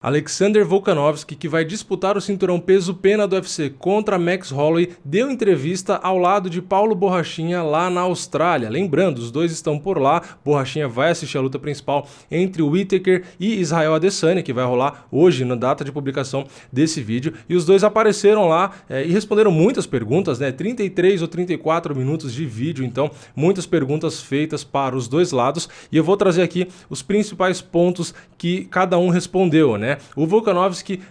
Alexander Volkanovski, que vai disputar o cinturão peso-pena do UFC contra Max Holloway, deu entrevista ao lado de Paulo Borrachinha lá na Austrália. Lembrando, os dois estão por lá. Borrachinha vai assistir a luta principal entre o Whittaker e Israel Adesanya, que vai rolar hoje na data de publicação desse vídeo. E os dois apareceram lá e responderam muitas perguntas, 33 ou 34 minutos de vídeo, então muitas perguntas feitas para os dois lados. E eu vou trazer aqui os principais pontos que cada um respondeu, O Volkanovski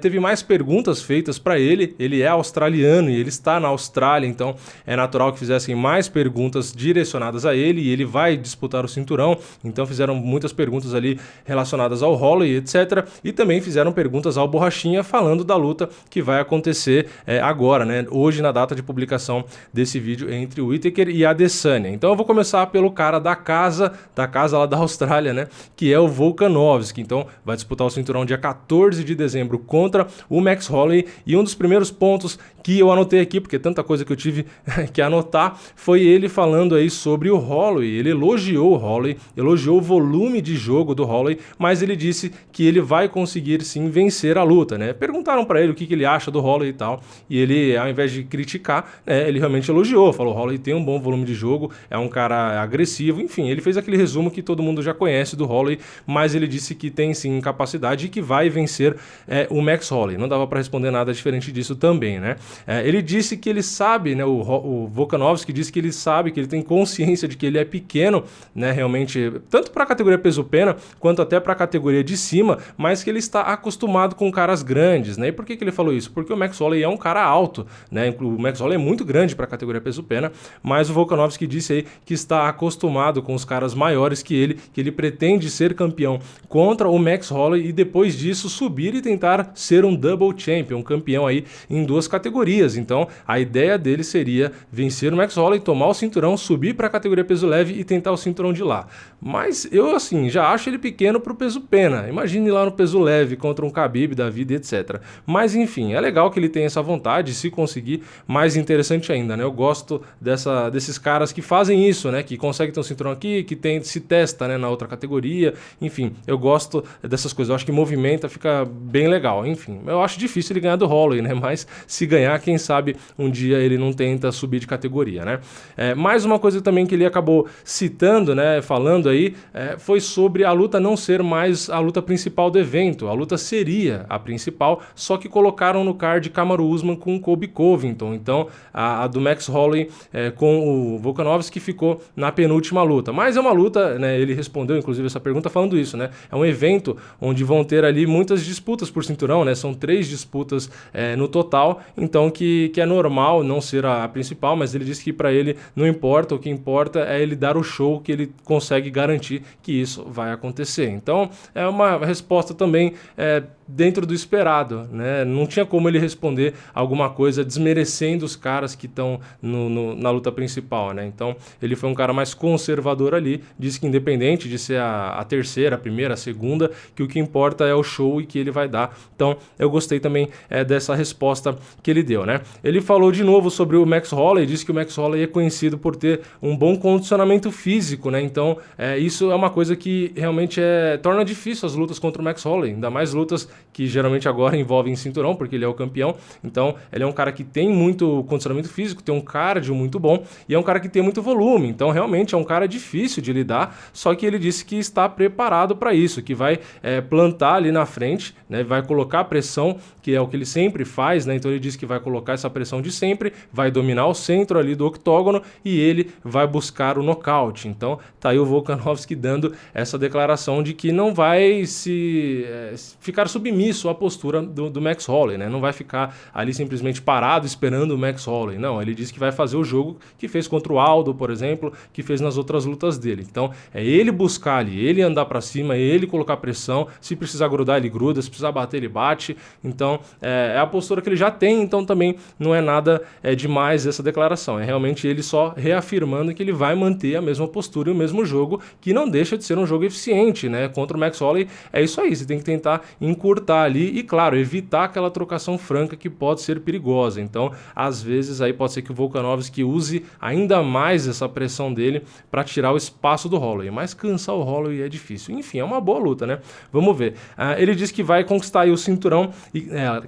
teve mais perguntas feitas para ele é australiano e ele está na Austrália, então é natural que fizessem mais perguntas direcionadas a ele e ele vai disputar o cinturão, então fizeram muitas perguntas ali relacionadas ao Holloway, etc. E também fizeram perguntas ao Borrachinha falando da luta que vai acontecer agora, hoje na data de publicação desse vídeo entre o Whittaker e a Adesanya. Então eu vou começar pelo cara da casa lá da Austrália, que é o Volkanovski, então vai disputar o cinturão dia 14 de dezembro contra o Max Holloway. E um dos primeiros pontos que eu anotei aqui, porque tanta coisa que eu tive que anotar, foi ele falando aí sobre o Holloway. Ele elogiou o Holloway, elogiou o volume de jogo do Holloway, mas ele disse que ele vai conseguir sim vencer a luta, Perguntaram para ele o que ele acha do Holloway e tal, e ele, ao invés de criticar, ele realmente elogiou, falou: o Holloway tem um bom volume de jogo, é um cara agressivo, enfim, ele fez aquele resumo que todo mundo já conhece do Holloway, mas ele disse que tem sim capacidade e que vai vencer o Max Holloway. Não dava para responder nada diferente disso também, ele disse que ele sabe, o Volkanovski disse que ele sabe, que ele tem consciência de que ele é pequeno, realmente, tanto para a categoria peso-pena, quanto até para a categoria de cima, mas que ele está acostumado com caras grandes, E por que ele falou isso? Porque o Max Holloway é um cara alto, O Max Holloway é muito grande para a categoria peso-pena, mas o Volkanovski disse aí que está acostumado com os caras maiores que ele pretende ser campeão contra o Max Holloway e depois disso subir e tentar ser um double champion, um campeão aí em duas categorias. Então a ideia dele seria vencer o Max Holloway, tomar o cinturão, subir para a categoria peso leve e tentar o cinturão de lá. Mas eu assim já acho ele pequeno para o peso pena. Imagine lá no peso leve contra um Khabib da vida, etc. Mas enfim, é legal que ele tenha essa vontade, se conseguir, mais interessante ainda, Eu gosto desses caras que fazem isso, que conseguem ter um cinturão aqui, que se testa, na outra categoria. Enfim, eu gosto dessas coisas. Eu acho que movimenta, fica bem legal. Enfim, eu acho difícil ele ganhar do Holloway, Mas se ganhar, quem sabe um dia ele não tenta subir de categoria, Mais uma coisa também que ele acabou citando, falando aí, foi sobre a luta não ser mais a luta principal do evento. A luta seria a principal, só que colocaram no card Kamaru Usman com o Colby Covington. Então, a do Max Holloway com o Volkanovski ficou na penúltima luta. Mas é uma luta, ele respondeu inclusive essa pergunta falando isso, É um evento onde vão ter ali muitas disputas por cinturão, São 3 disputas no total, então que é normal não ser a principal, mas ele disse que para ele não importa, o que importa é ele dar o show que ele consegue garantir que isso vai acontecer. Então é uma resposta também dentro do esperado, Não tinha como ele responder alguma coisa desmerecendo os caras que estão na luta principal, Então ele foi um cara mais conservador ali, disse que independente de ser a terceira, a primeira, a segunda, que o que importa é o show e que ele vai dar. Então eu gostei também dessa resposta que ele deu, Ele falou de novo sobre o Max Holloway, disse que o Max Holloway é conhecido por ter um bom condicionamento físico, Então isso é uma coisa que realmente torna difícil as lutas contra o Max Holloway, ainda mais lutas que geralmente agora envolvem cinturão, porque ele é o campeão. Então ele é um cara que tem muito condicionamento físico, tem um cardio muito bom e é um cara que tem muito volume, então realmente é um cara difícil de lidar, só que ele disse que está preparado para isso, que vai plantar ali na frente, vai colocar pressão, que é o que ele sempre faz, então ele disse que vai colocar essa pressão de sempre, vai dominar o centro ali do octógono e ele vai buscar o nocaute. Então tá aí o Volkanovski dando essa declaração de que não vai ficar submisso à postura do Max Holloway, não vai ficar ali simplesmente parado esperando o Max Holloway, não, ele disse que vai fazer o jogo que fez contra o Aldo, por exemplo, que fez nas outras lutas dele. Então é ele buscar ali, ele andar para cima, ele colocar pressão, se precisar grudar ele gruda, se precisar bater ele bate. Então é a postura que ele já tem, então também não é nada demais essa declaração, é realmente ele só reafirmando que ele vai manter a mesma postura e o mesmo jogo, que não deixa de ser um jogo eficiente, contra o Max Holloway. É isso aí, você tem que tentar encurtar ali e, claro, evitar aquela trocação franca que pode ser perigosa. Então às vezes aí pode ser que o Volkanovski use ainda mais essa pressão dele para tirar o espaço do Holloway, mas cansar o Holloway é difícil. Enfim, é uma boa luta, Vamos ver. Ele diz que vai conquistar aí o cinturão,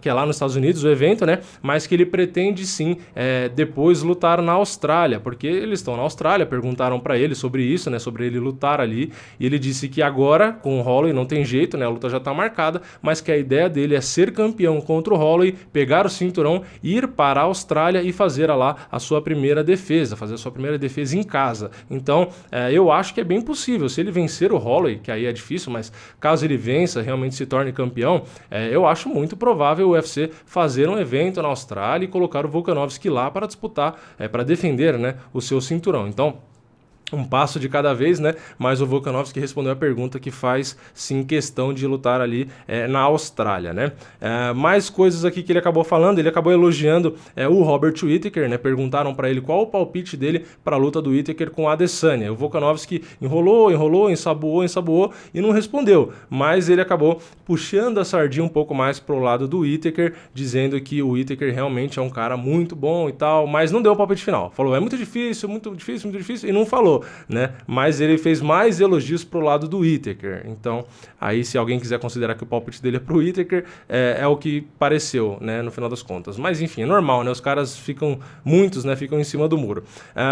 que é lá nos Estados Unidos, o evento, né? Mas que ele pretende sim, depois lutar na Austrália, porque eles estão na Austrália, perguntaram para ele sobre isso, né? Sobre ele lutar ali, e ele disse que agora, com o Holloway, não tem jeito, né? A luta já tá marcada, mas que a ideia dele é ser campeão contra o Holloway, pegar o cinturão, ir para a Austrália e fazer lá a sua primeira defesa, fazer a sua primeira defesa em casa. Então, eu acho que é bem possível, se ele vencer o Holloway, que aí é difícil, mas caso ele vença, realmente se torne campeão, eu acho muito provável o UFC fazer um evento na Austrália e colocar o Volkanovski lá para disputar, para defender, né, o seu cinturão. Então, um passo de cada vez, né? Mas o Volkanovski respondeu a pergunta que faz sim questão de lutar ali na Austrália, né? Mais coisas aqui que ele acabou falando, ele acabou elogiando o Robert Whittaker, né? Perguntaram para ele qual o palpite dele para a luta do Whittaker com a Adesanya. O Volkanovski enrolou, ensaboou e não respondeu, mas ele acabou puxando a sardinha um pouco mais pro lado do Whittaker, dizendo que o Whittaker realmente é um cara muito bom e tal, mas não deu o palpite final. Falou, é muito difícil, e não falou, né? Mas ele fez mais elogios pro lado do Whittaker. Então, aí se alguém quiser considerar que o palpite dele é pro Whittaker, é o que pareceu, né, no final das contas. Mas enfim, é normal, né? Os caras muitos, né, ficam em cima do muro.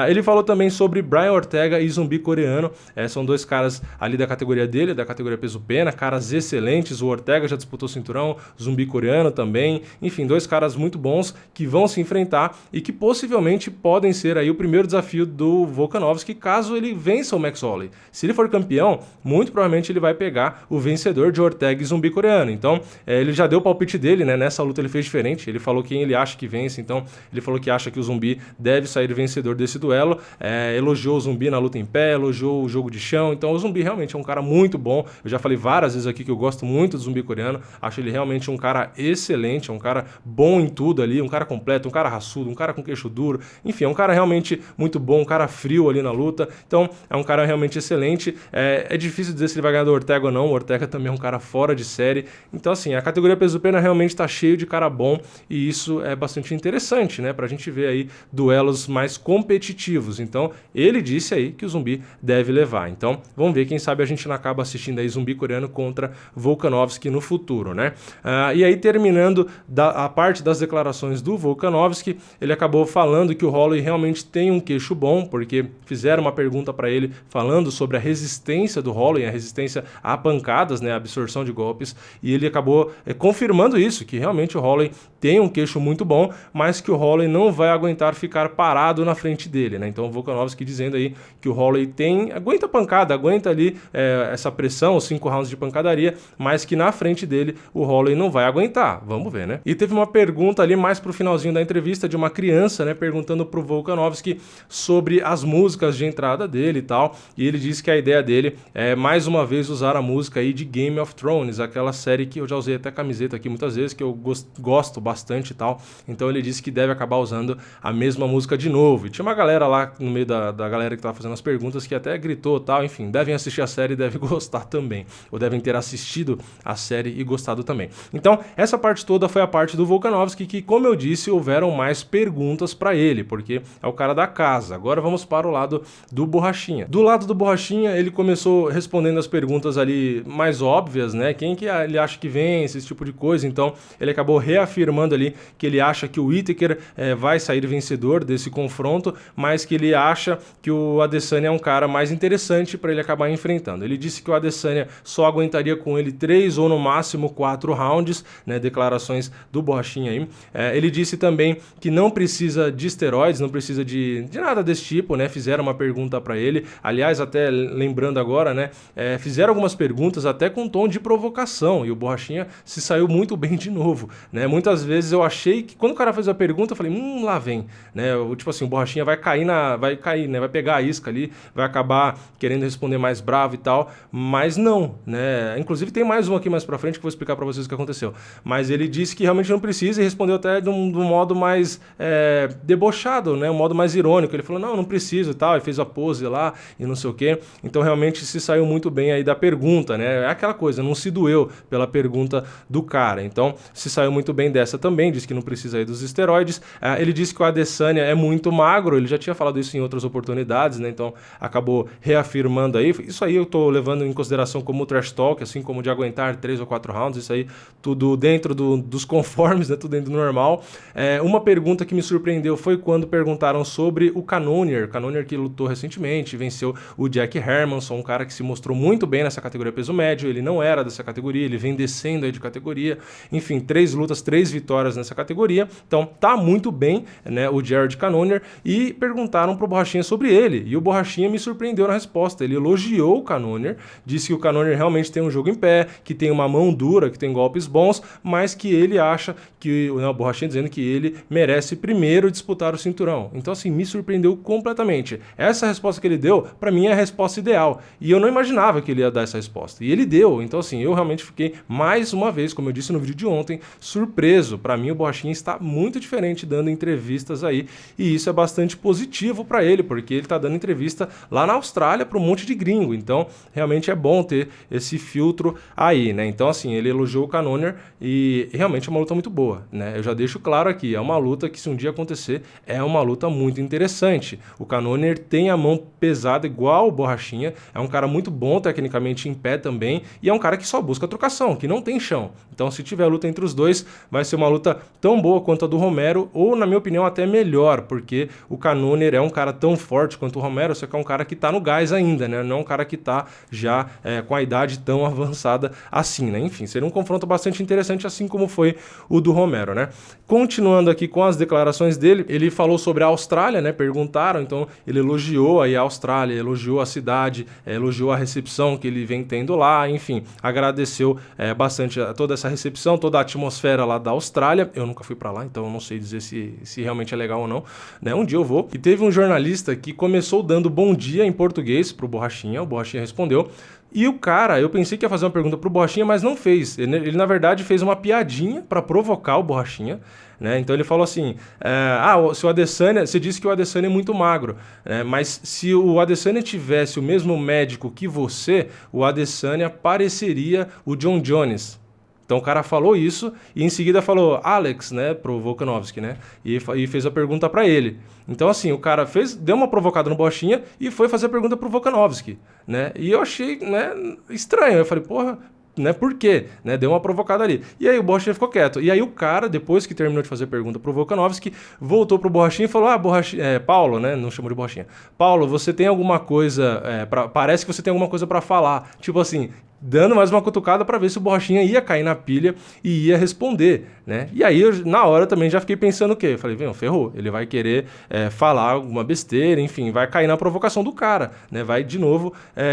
Ele falou também sobre Brian Ortega e Zumbi Coreano. São dois caras ali da categoria dele, da categoria peso pena, caras excelentes. O Ortega já disputou o cinturão, Zumbi Coreano também. Enfim, dois caras muito bons que vão se enfrentar e que possivelmente podem ser aí o primeiro desafio do Volkanovski, caso ele vença o Max Holloway. Se ele for campeão, muito provavelmente ele vai pegar o vencedor de Ortega e Zumbi Coreano. Então, ele já deu o palpite dele, né? Nessa luta ele fez diferente. Ele falou quem ele acha que vence. Então, ele falou que acha que o Zumbi deve sair vencedor desse duelo. Elogiou o Zumbi na luta em pé, elogiou o jogo de chão. Então, o Zumbi realmente é um cara muito bom. Eu já falei várias vezes aqui que eu gosto muito do Zumbi Coreano. Acho ele realmente um cara excelente, um cara bom em tudo ali, um cara completo, um cara raçudo, um cara com queixo duro. Enfim, é um cara realmente muito bom, um cara frio ali na luta. Então, é um cara realmente excelente. É difícil dizer se ele vai ganhar do Ortega ou não. O Ortega também é um cara fora de série. Então, assim, a categoria peso-pena realmente está cheio de cara bom e isso é bastante interessante, né? Pra gente ver aí duelos mais competitivos. Então, ele disse aí que o Zumbi deve levar. Então, vamos ver, quem sabe a gente não acaba assistindo aí Zumbi Coreano contra Volkanovski no futuro, né? E aí, terminando a parte das declarações do Volkanovski, ele acabou falando que o Holloway realmente tem um queixo bom, porque fizeram uma pergunta para ele falando sobre a resistência do Holloway, a resistência a pancadas, né, a absorção de golpes, e ele acabou confirmando isso, que realmente o Holloway tem um queixo muito bom, mas que o Holloway não vai aguentar ficar parado na frente dele, né? Então o Volkanovski dizendo aí que o Holloway aguenta pancada, aguenta ali essa pressão, os 5 rounds de pancadaria, mas que na frente dele o Holloway não vai aguentar. Vamos ver, né? E teve uma pergunta ali mais pro finalzinho da entrevista de uma criança, né, perguntando pro Volkanovski sobre as músicas de entrada dele e tal, e ele disse que a ideia dele é mais uma vez usar a música aí de Game of Thrones, aquela série que eu já usei até camiseta aqui muitas vezes, que eu gosto bastante e tal. Então ele disse que deve acabar usando a mesma música de novo. E tinha uma galera lá no meio da galera que tava fazendo as perguntas que até gritou e tal. Enfim, devem assistir a série e devem gostar também, ou devem ter assistido a série e gostado também. Então essa parte toda foi a parte do Volkanovski, que, como eu disse, houveram mais perguntas para ele, porque é o cara da casa. Agora vamos para o lado do Borrachinha. Do lado do Borrachinha, ele começou respondendo as perguntas ali mais óbvias, né? Quem que ele acha que vence, esse tipo de coisa. Então, ele acabou reafirmando ali que ele acha que o Whittaker vai sair vencedor desse confronto, mas que ele acha que o Adesanya é um cara mais interessante para ele acabar enfrentando. Ele disse que o Adesanya só aguentaria com ele 3 ou no máximo 4 rounds, né? Declarações do Borrachinha aí. Ele disse também que não precisa de esteroides, não precisa de nada desse tipo, né? Fizeram uma pergunta para ele, aliás, até lembrando agora, né? Fizeram algumas perguntas até com tom de provocação e o Borrachinha se saiu muito bem de novo, né? Muitas vezes eu achei que quando o cara fez a pergunta, eu falei, lá vem, né? Tipo assim, o Borrachinha vai cair, né? Vai pegar a isca ali, vai acabar querendo responder mais bravo e tal, mas não, né? Inclusive tem mais um aqui mais pra frente que eu vou explicar pra vocês o que aconteceu, mas ele disse que realmente não precisa e respondeu até de um modo mais debochado, né? Um modo mais irônico. Ele falou, não precisa e tal, e fez pose lá e não sei o quê. Então realmente se saiu muito bem aí da pergunta, né? É aquela coisa, não se doeu pela pergunta do cara. Então se saiu muito bem dessa também, disse que não precisa aí dos esteroides. Ele disse que o Adesanya é muito magro, ele já tinha falado isso em outras oportunidades, né? Então acabou reafirmando aí. Isso aí eu tô levando em consideração como trash talk, assim como de aguentar 3 ou 4 rounds, isso aí tudo dentro dos conformes, né? Tudo dentro do normal. Uma pergunta que me surpreendeu foi quando perguntaram sobre o Cannonier que lutou recentemente, venceu o Jack Hermanson, um cara que se mostrou muito bem nessa categoria peso médio, ele não era dessa categoria, ele vem descendo aí de categoria, enfim, 3 lutas, 3 vitórias nessa categoria, então tá muito bem, né, o Jared Cannonier, e perguntaram pro Borrachinha sobre ele, e o Borrachinha me surpreendeu na resposta, ele elogiou o Cannonier, disse que o Cannonier realmente tem um jogo em pé, que tem uma mão dura, que tem golpes bons, mas que ele acha que, né, o Borrachinha dizendo que ele merece primeiro disputar o cinturão. Então assim, me surpreendeu completamente. Essa resposta que ele deu, pra mim é a resposta ideal, e eu não imaginava que ele ia dar essa resposta, e ele deu. Então assim, eu realmente fiquei mais uma vez, como eu disse no vídeo de ontem, surpreso. Pra mim o Borrachinha está muito diferente dando entrevistas aí, e isso é bastante positivo pra ele, porque ele tá dando entrevista lá na Austrália pra um monte de gringo, então realmente é bom ter esse filtro aí, né? Então assim, ele elogiou o Cannonier e realmente é uma luta muito boa, né? Eu já deixo claro aqui, é uma luta que se um dia acontecer, é uma luta muito interessante. O Cannonier tem a mão pesada igual o Borrachinha, é um cara muito bom tecnicamente em pé também, e é um cara que só busca trocação, que não tem chão. Então se tiver luta entre os dois, vai ser uma luta tão boa quanto a do Romero, ou na minha opinião até melhor, porque o Cannonier é um cara tão forte quanto o Romero, só que é um cara que tá no gás ainda, né? Não é um cara que tá já com a idade tão avançada assim, né? Enfim, seria um confronto bastante interessante, assim como foi o do Romero, né? Continuando aqui com as declarações dele, ele falou sobre a Austrália, né? Perguntaram, então ele elogiou aí a Austrália, elogiou a cidade, elogiou a recepção que ele vem tendo lá, enfim, agradeceu bastante toda essa recepção, toda a atmosfera lá da Austrália. Eu nunca fui pra lá, então eu não sei dizer se realmente é legal ou não, né? Um dia eu vou. E teve um jornalista que começou dando bom dia em português pro Borrachinha, o Borrachinha respondeu. E o cara, eu pensei que ia fazer uma pergunta pro Borrachinha, mas não fez. Ele na verdade fez uma piadinha para provocar o Borrachinha, né? Então ele falou assim, se o Adesanya, você disse que o Adesanya é muito magro, né? Mas se o Adesanya tivesse o mesmo médico que você, o Adesanya pareceria o John Jones. Então o cara falou isso e em seguida falou Alex, né, pro Volkanovski, né, e fez a pergunta pra ele. Então assim, o cara deu uma provocada no Borrachinha e foi fazer a pergunta pro Volkanovski, né, e eu achei, né, estranho. Eu falei, porra, né, por quê? Né, deu uma provocada ali. E aí o Borrachinha ficou quieto. E aí o cara, depois que terminou de fazer a pergunta pro Volkanovski, voltou pro Borrachinha e falou, Paulo, né, não chamou de Borrachinha. Paulo, você tem alguma coisa, parece que você tem alguma coisa pra falar. Tipo assim, dando mais uma cutucada para ver se o Borrachinha ia cair na pilha e ia responder, né? E aí, na hora, eu também já fiquei pensando o quê? Eu falei, ferrou, ele vai querer falar alguma besteira, enfim, vai cair na provocação do cara, né? Vai, de novo,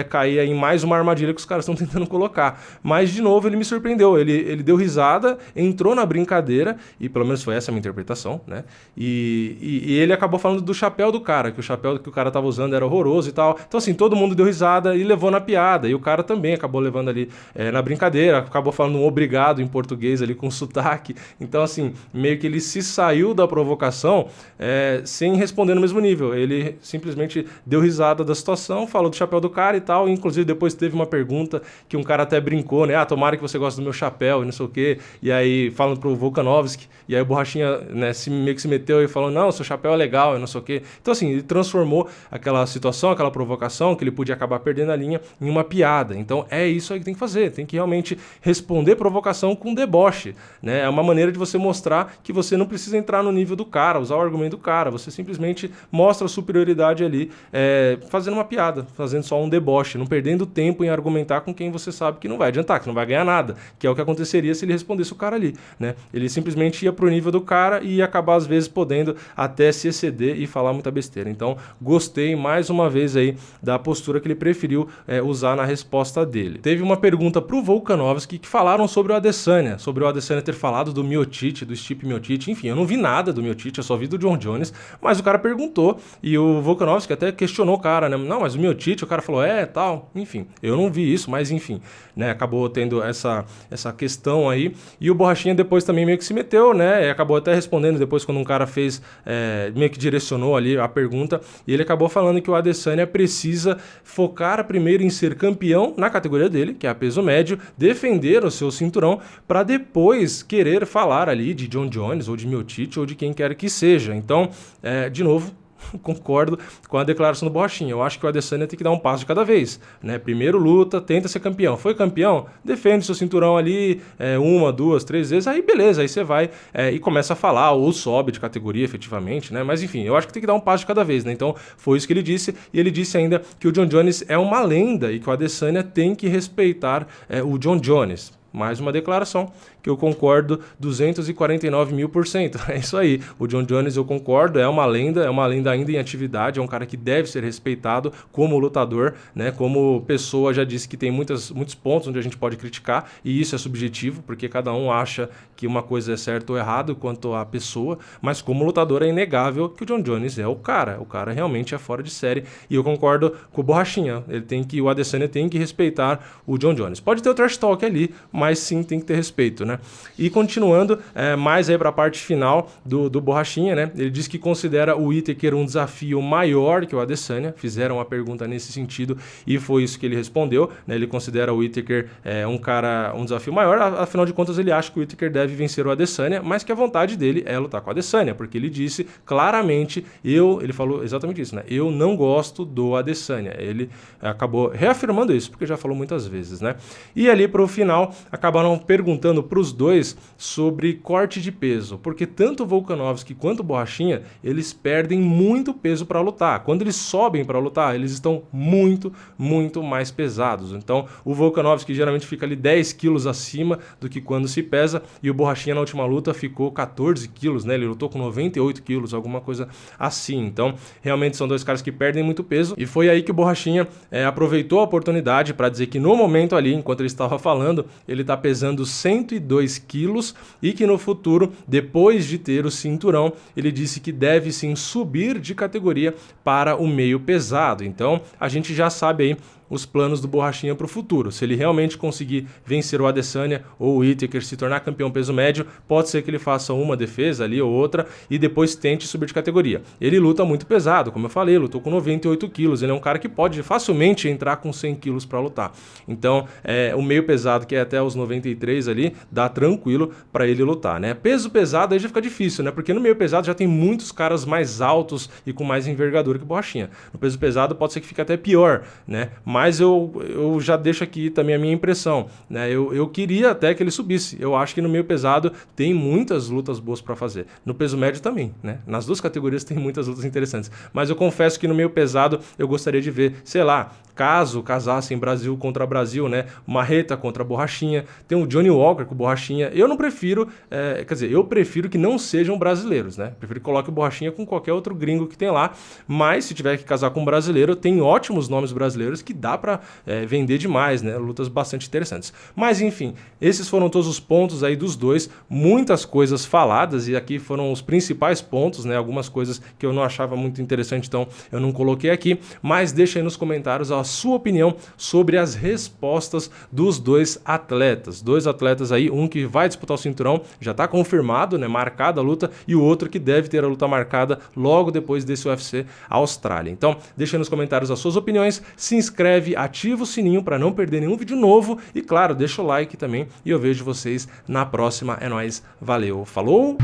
cair em mais uma armadilha que os caras estão tentando colocar. Mas, de novo, ele me surpreendeu. Ele deu risada, entrou na brincadeira, e pelo menos foi essa a minha interpretação, né? E ele acabou falando do chapéu do cara, que o chapéu que o cara tava usando era horroroso e tal. Então, assim, todo mundo deu risada e levou na piada. E o cara também acabou levando ali na brincadeira, acabou falando um obrigado em português ali com sotaque. Então, assim, meio que ele se saiu da provocação sem responder no mesmo nível. Ele simplesmente deu risada da situação, falou do chapéu do cara e tal. Inclusive, depois teve uma pergunta que um cara até brincou, né? Tomara que você goste do meu chapéu e não sei o quê. E aí, falando pro Volkanovski, e aí o Borrachinha, né, meio que se meteu e falou, não, seu chapéu é legal e não sei o quê. Então, assim, ele transformou aquela situação, aquela provocação, que ele podia acabar perdendo a linha, em uma piada. Então, é isso aí que tem que fazer. Tem que realmente responder provocação com deboche, né? É uma maneira de você mostrar que você não precisa entrar no nível do cara, usar o argumento do cara. Você simplesmente mostra a superioridade ali, fazendo uma piada, fazendo só um deboche, não perdendo tempo em argumentar com quem você sabe que não vai adiantar, que não vai ganhar nada, que é o que aconteceria se ele respondesse o cara ali, né? Ele simplesmente ia pro nível do cara e ia acabar às vezes podendo até se exceder e falar muita besteira. Então, gostei mais uma vez aí da postura que ele preferiu usar na resposta dele. teve uma pergunta pro Volkanovski que falaram sobre o Adesanya ter falado do Miocic, do Stipe Miocic, enfim, eu não vi nada do Miocic, eu só vi do John Jones, mas o cara perguntou e o Volkanovski até questionou o cara, né? Não, mas o Miocic, o cara falou, tal, enfim, eu não vi isso, mas enfim, né? Acabou tendo essa questão aí, e o Borrachinha depois também meio que se meteu, né? E acabou até respondendo depois quando um cara fez, meio que direcionou ali a pergunta, e ele acabou falando que o Adesanya precisa focar primeiro em ser campeão na categoria dele, que é a peso médio, defender o seu cinturão, para depois querer falar ali de John Jones, ou de Miocic, ou de quem quer que seja. Então, de novo, concordo com a declaração do Borrachinha. Eu acho que o Adesanya tem que dar um passo de cada vez, né? Primeiro luta, tenta ser campeão. Foi campeão? Defende seu cinturão ali 1, 2, 3 vezes, aí beleza, aí você vai e começa a falar, ou sobe de categoria efetivamente, né? Mas enfim, eu acho que tem que dar um passo de cada vez, né? Então foi isso que ele disse, e ele disse ainda que o John Jones é uma lenda e que o Adesanya tem que respeitar o John Jones. Mais uma declaração que eu concordo 249.000%. É isso aí. O John Jones, eu concordo, é uma lenda ainda em atividade, é um cara que deve ser respeitado como lutador, né? Como pessoa, já disse que tem muitos pontos onde a gente pode criticar, e isso é subjetivo, porque cada um acha que uma coisa é certa ou errada quanto à pessoa, mas como lutador é inegável que o John Jones é o cara realmente é fora de série, e eu concordo com o Borrachinha, o Adesanya tem que respeitar o John Jones. Pode ter o trash talk ali, mas sim tem que ter respeito, né? E continuando, mais aí para a parte final do Borrachinha, né? Ele diz que considera o Whittaker um desafio maior que o Adesanya. Fizeram uma pergunta nesse sentido e foi isso que ele respondeu, né? Ele considera o Whittaker um desafio maior, afinal de contas ele acha que o Whittaker deve vencer o Adesanya, mas que a vontade dele é lutar com o Adesanya, porque ele disse claramente, ele falou exatamente isso, né? Eu não gosto do Adesanya. Ele acabou reafirmando isso, porque já falou muitas vezes, né? E ali para o final, acabaram perguntando para os dois sobre corte de peso, porque tanto o Volkanovski quanto o Borrachinha, eles perdem muito peso para lutar. Quando eles sobem para lutar, eles estão muito, muito mais pesados. Então, o Volkanovski geralmente fica ali 10 quilos acima do que quando se pesa, e o Borrachinha na última luta ficou 14 quilos, né? Ele lutou com 98 quilos, alguma coisa assim. Então, realmente são dois caras que perdem muito peso, e foi aí que o Borrachinha aproveitou a oportunidade para dizer que no momento ali, enquanto ele estava falando, ele está pesando 102 quilos e que no futuro, depois de ter o cinturão, ele disse que deve sim subir de categoria para o meio pesado. Então, a gente já sabe aí os planos do Borrachinha para o futuro. Se ele realmente conseguir vencer o Adesanya ou o Whittaker, se tornar campeão peso médio, pode ser que ele faça uma defesa ali ou outra e depois tente subir de categoria. Ele luta muito pesado, como eu falei, lutou com 98 quilos. Ele é um cara que pode facilmente entrar com 100 quilos para lutar. Então, o meio pesado, que é até os 93 ali, dá tranquilo para ele lutar, né? Peso pesado aí já fica difícil, né? Porque no meio pesado já tem muitos caras mais altos e com mais envergadura que o Borrachinha. No peso pesado pode ser que fique até pior, né? Mas eu já deixo aqui também a minha impressão, né? Eu queria até que ele subisse. Eu acho que no meio pesado tem muitas lutas boas para fazer. No peso médio também, né? Nas duas categorias tem muitas lutas interessantes. Mas eu confesso que no meio pesado eu gostaria de ver, sei lá, caso casassem Brasil contra Brasil, né? Marreta contra Borrachinha. Tem o Johnny Walker com o Borrachinha. Eu não prefiro, eu prefiro que não sejam brasileiros, né? Prefiro que coloque o Borrachinha com qualquer outro gringo que tem lá. Mas se tiver que casar com um brasileiro, tem ótimos nomes brasileiros que dá para vender demais, né? Lutas bastante interessantes. Mas enfim, esses foram todos os pontos aí dos dois, muitas coisas faladas, e aqui foram os principais pontos, né? Algumas coisas que eu não achava muito interessante, então eu não coloquei aqui, mas deixa aí nos comentários a sua opinião sobre as respostas dos dois atletas aí, um que vai disputar o cinturão, já está confirmado, né? Marcada a luta, e o outro que deve ter a luta marcada logo depois desse UFC Austrália. Então, deixa aí nos comentários as suas opiniões, se inscreve, ativa o sininho para não perder nenhum vídeo novo e, claro, deixa o like também e eu vejo vocês na próxima. É nóis, valeu, falou!